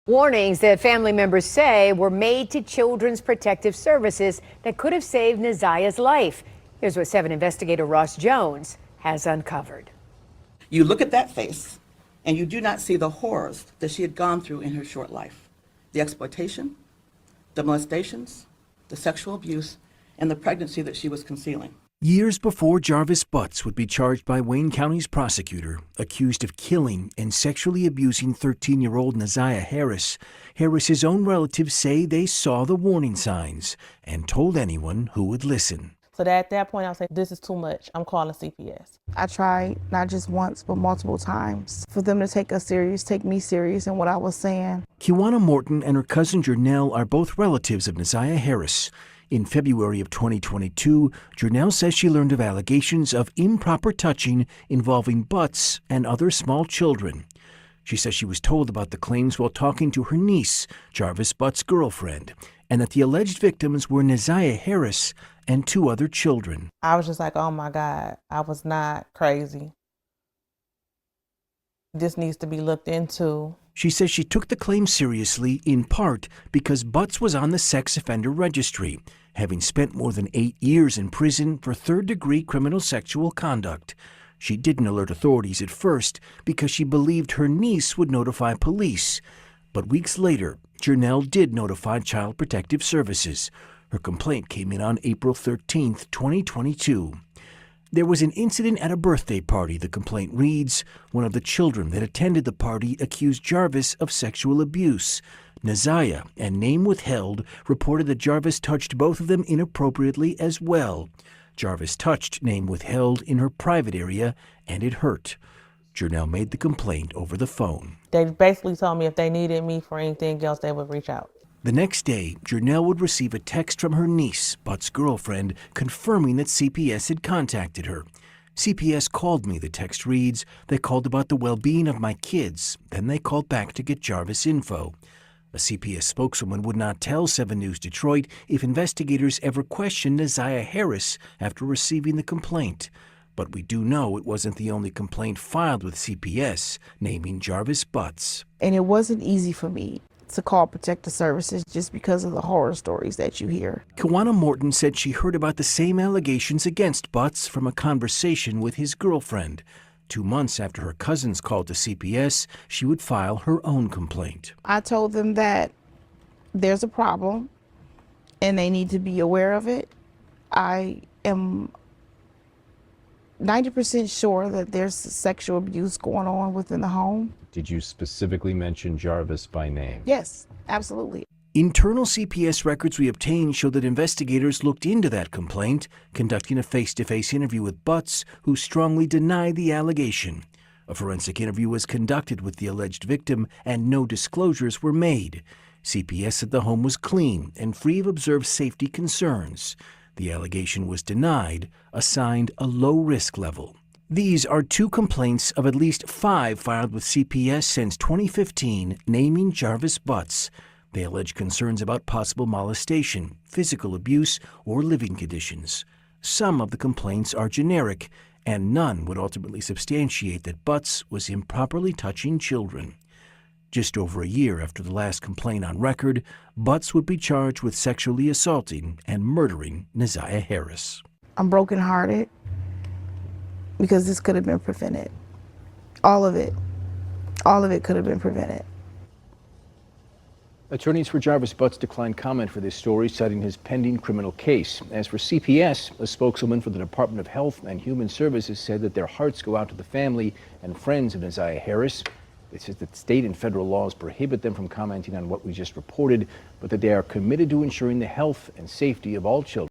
Warnings that family members say were made to Children's Protective Services that could have saved Naziyah's life. Here's what 7 investigator Ross Jones has uncovered. You look at that face, and you do not see the horrors that she had gone through in her short life. The exploitation, the molestations, the sexual abuse, and the pregnancy that she was concealing. Years before Jarvis Butts would be charged by Wayne County's prosecutor, accused of killing and sexually abusing 13-year-old Naziyah Harris, Harris's own relatives say they saw the warning signs and told anyone who would listen. So at that point, I was like, this is too much. I'm calling CPS. I tried not just once, but multiple times for them to take me serious in what I was saying. Kiwana Morton and her cousin Jernell are both relatives of Naziyah Harris. In February of 2022, Jernell says she learned of allegations of improper touching involving Butts and other small children. She says she was told about the claims while talking to her niece, Jarvis Butts' girlfriend, and that the alleged victims were Naziyah Harris and 2 other children. I was just like, oh my God, I was not crazy. This needs to be looked into. She says she took the claim seriously in part because Butts was on the sex offender registry, having spent more than 8 years in prison for third-degree criminal sexual conduct. She didn't alert authorities at first because she believed her niece would notify police. But weeks later, Jernell did notify Child Protective Services. Her complaint came in on April 13, 2022. There was an incident at a birthday party, the complaint reads. One of the children that attended the party accused Jarvis of sexual abuse. Naziyah, and name withheld, reported that Jarvis touched both of them inappropriately as well. Jarvis touched, name withheld, in her private area, and it hurt. Jernell made the complaint over the phone. They basically told me if they needed me for anything else, they would reach out. The next day, Jernell would receive a text from her niece, Butts' girlfriend, confirming that CPS had contacted her. CPS called me, the text reads. They called about the well-being of my kids. Then they called back to get Jarvis info. A CPS spokeswoman would not tell 7 News Detroit if investigators ever questioned Naziyah Harris after receiving the complaint. But we do know it wasn't the only complaint filed with CPS, naming Jarvis Butts. And it wasn't easy for me to call Protective Services just because of the horror stories that you hear. Kiwana Morton said she heard about the same allegations against Butts from a conversation with his girlfriend. 2 months after her cousins called to CPS, she would file her own complaint. I told them that there's a problem and they need to be aware of it. I am 90% sure that there's sexual abuse going on within the home. Did you specifically mention Jarvis by name? Yes, absolutely. Internal CPS records we obtained show that investigators looked into that complaint, conducting a face-to-face interview with Butts, who strongly denied the allegation. A forensic interview was conducted with the alleged victim, and no disclosures were made. CPS said the home was clean and free of observed safety concerns. The allegation was denied, assigned a low-risk level. These are 2 complaints of at least 5 filed with CPS since 2015, naming Jarvis Butts. They allege concerns about possible molestation, physical abuse, or living conditions. Some of the complaints are generic, and none would ultimately substantiate that Butts was improperly touching children. Just over a year after the last complaint on record, Butts would be charged with sexually assaulting and murdering Naziyah Harris. I'm brokenhearted because this could have been prevented. All of it could have been prevented. Attorneys for Jarvis Butts declined comment for this story, citing his pending criminal case. As for CPS, a spokeswoman for the Department of Health and Human Services said that their hearts go out to the family and friends of Naziyah Harris. They said that state and federal laws prohibit them from commenting on what we just reported, but that they are committed to ensuring the health and safety of all children.